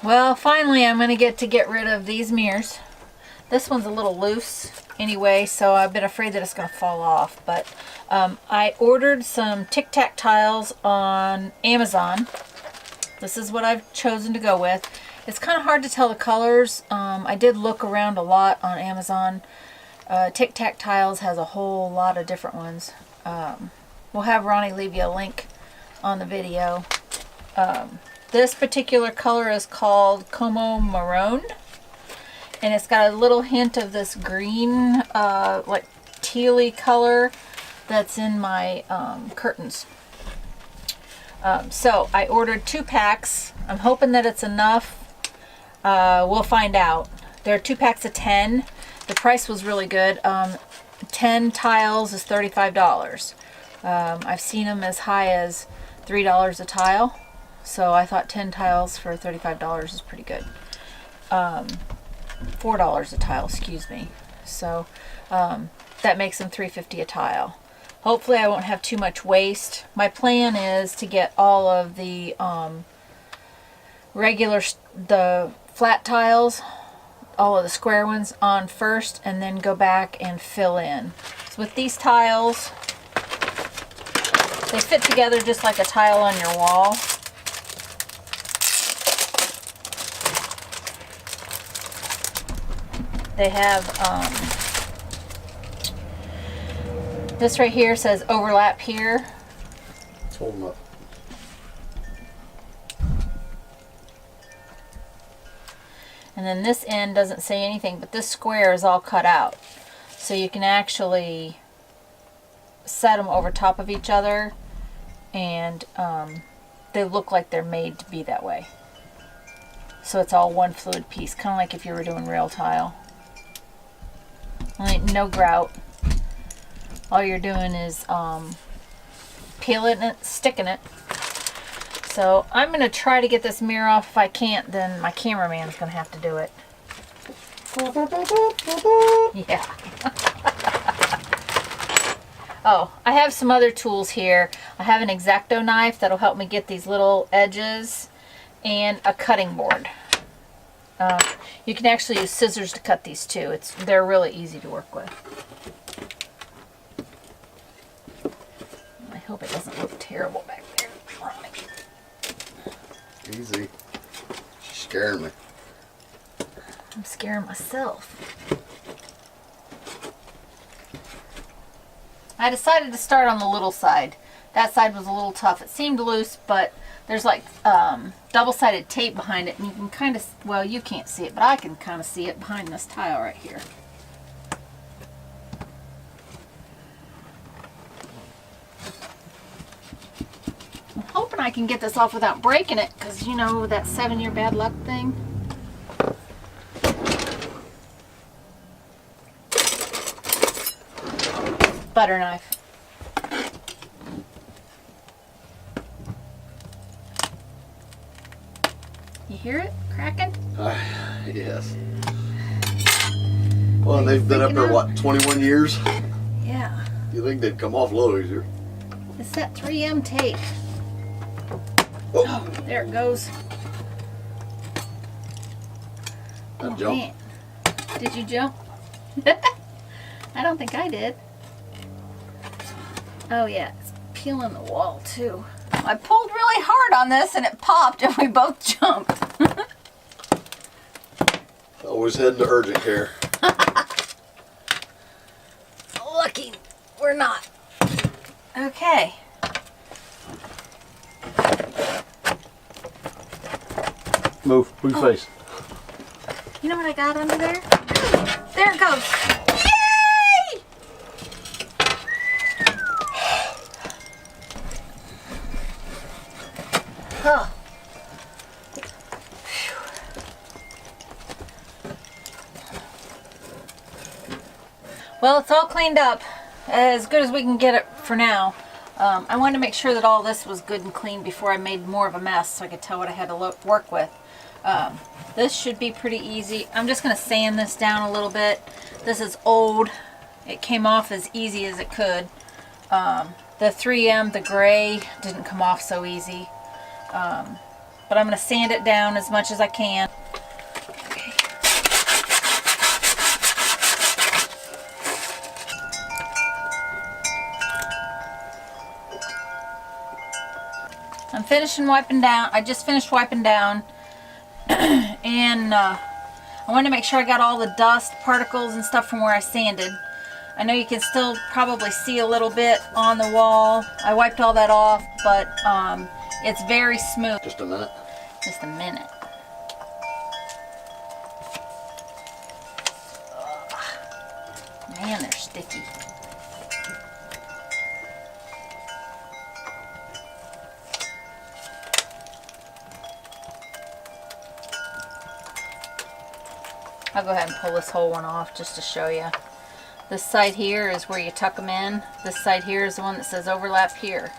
Well, finally I'm going to get rid of these mirrors. This one's a little loose anyway, so I've been afraid that it's going to fall off. But I ordered some Tic Tac tiles on Amazon. This is what I've chosen to go with. It's kind of hard to tell the colors. I did look around a lot on Amazon. Tic Tac tiles has a whole lot of different ones. We'll have Ronnie leave you a link on the video. This particular color is called Como Maroon, and it's got a little hint of this green, like tealy color that's in my curtains. So I ordered 2 packs. I'm hoping that it's enough. We'll find out. There are 2 packs of 10. The price was really good. 10 tiles is $35. I've seen them as high as $3 a tile. So I thought 10 tiles for $35 is pretty good. $4 a tile, excuse me. So that makes them $3.50 a tile. Hopefully I won't have too much waste. My plan is to get all of the the flat tiles, all of the square ones on first, and then go back and fill in. So with these tiles, they fit together just like a tile on your wall. They have, this right here says overlap here. Let's hold them up. And then this end doesn't say anything, but this square is all cut out. So you can actually set them over top of each other, and they look like they're made to be that way. So it's all one fluid piece, kind of like if you were doing rail tile. No grout. All you're doing is peeling it, sticking it. So I'm going to try to get this mirror off. If I can't, then my cameraman's going to have to do it. Yeah. Oh, I have some other tools here. I have an X-Acto knife that'll help me get these little edges, and a cutting board. You can actually use scissors to cut these too. They're really easy to work with. I hope it doesn't look terrible back there. Easy. She's scaring me. I'm scaring myself. I decided to start on the little side. That side was a little tough. It seemed loose, but there's like double-sided tape behind it, and you can kind of, well, you can't see it, but I can kind of see it behind this tile right here. I'm hoping I can get this off without breaking it, because you know that 7-year bad luck thing. Butter knife. You hear it cracking? Yes. Well, they've been up there, what, 21 years? Yeah. You think they'd come off a little easier? It's that 3M tape. Whoa. Oh, there it goes. That jump. Man. Did you jump? I don't think I did. Oh yeah, it's peeling the wall too. I pulled really hard on this and it popped and we both jumped. Always heading to urgent care. Lucky we're not. Okay. Move your face. You know what I got under there? There it goes. Yay! Oh. Well, it's all cleaned up, as good as we can get it for now. I wanted to make sure that all this was good and clean before I made more of a mess, so I could tell what I had to work with. This should be pretty easy. I'm just going to sand this down a little bit. This is old. It came off as easy as it could. The 3M, the gray, didn't come off so easy. but I'm going to sand it down as much as I can. Okay. I'm finishing wiping down. I just finished wiping down, and I wanted to make sure I got all the dust particles and stuff from where I sanded. I know you can still probably see a little bit on the wall. I wiped all that off, but it's very smooth. Just a minute. Just a minute. Ugh. Man, they're sticky. I'll go ahead and pull this whole one off just to show you. This side here is where you tuck them in. This side here is the one that says overlap here.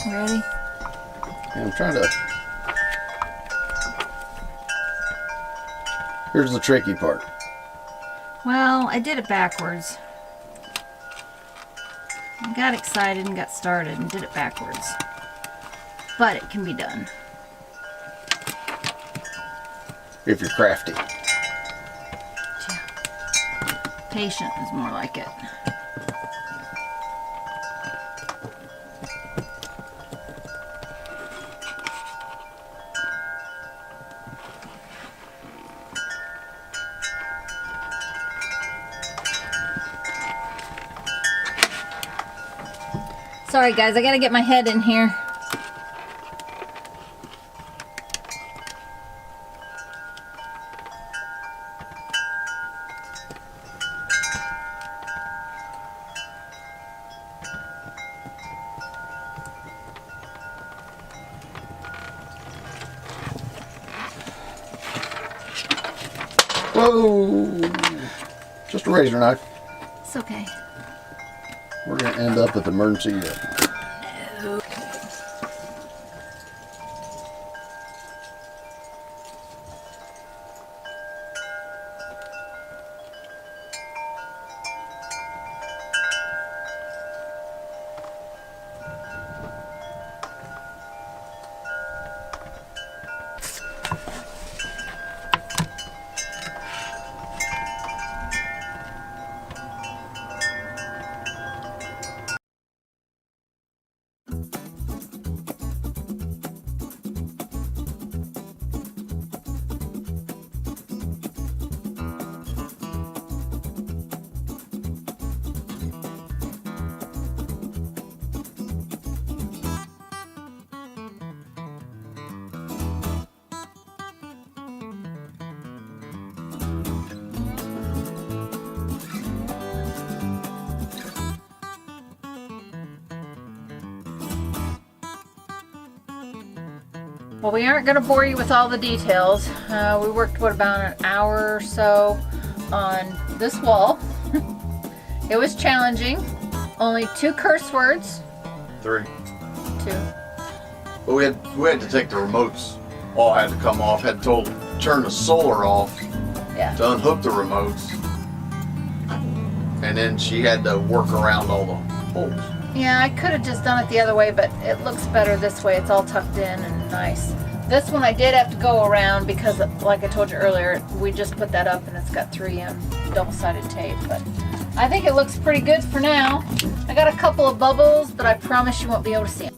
Ready? I'm trying to. Here's the tricky part. Well, I did it backwards. I got excited and got started and did it backwards. But it can be done. If you're crafty. Patient is more like it. Sorry guys, I gotta get my head in here. Whoa! Just a razor knife. It's okay. We're going to end up at the emergency. Well, we aren't going to bore you with all the details. We worked, what, about an hour or so on this wall. It was challenging. Only 2 curse words. 3. 2. But we had to take the remotes. All had to come off. Had to turn the solar off Yeah. to unhook the remotes. And then she had to work around all the holes. Yeah, I could have just done it the other way, but it looks better this way. It's all tucked in and nice. This one I did have to go around because, like I told you earlier, we just put that up and it's got 3M double-sided tape. But I think it looks pretty good for now. I got a couple of bubbles, but I promise you won't be able to see them.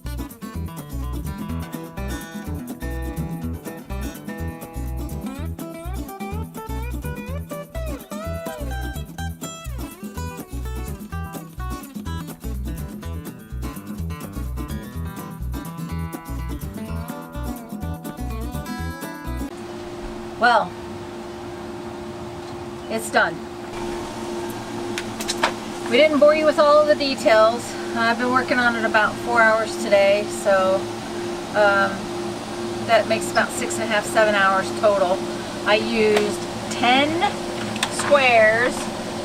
Well, it's done. We didn't bore you with all of the details. I've been working on it about 4 hours today, so that makes about 6.5, 7 hours total. I used 10 squares,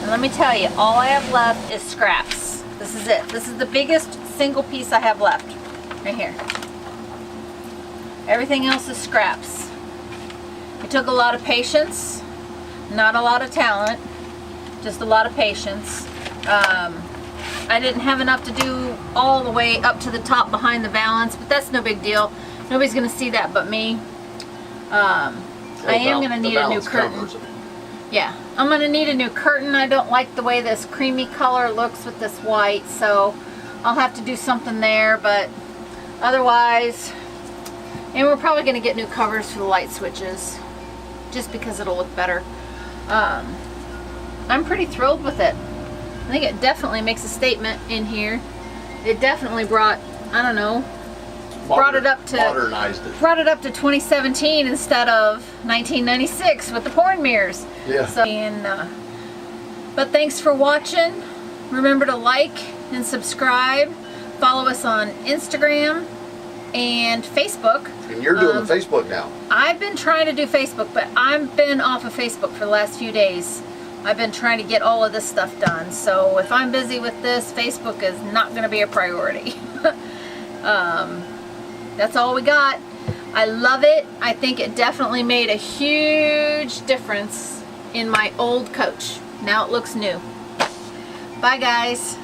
and let me tell you, all I have left is scraps. This is it. This is the biggest single piece I have left, right here. Everything else is scraps. It took a lot of patience, not a lot of talent, just a lot of patience. I didn't have enough to do all the way up to the top behind the valance, but that's no big deal. Nobody's gonna see that but me. I am gonna need a new curtain. Yeah, I'm gonna need a new curtain. I don't like the way this creamy color looks with this white, so I'll have to do something there, but otherwise, and we're probably gonna get new covers for the light switches, just because it'll look better. I'm pretty thrilled with it. I think it definitely makes a statement in here. It definitely brought, I don't know, modernized it. Brought it up to 2017 instead of 1996 with the porn mirrors. Yeah. So, but thanks for watching. Remember to like and subscribe. Follow us on Instagram and Facebook. And you're doing the Facebook now. I've been trying to do Facebook, but I've been off of Facebook for the last few days. I've been trying to get all of this stuff done. So if I'm busy with this, Facebook is not going to be a priority. That's all we got. I love it. I think it definitely made a huge difference in my old coach. Now it looks new. Bye guys.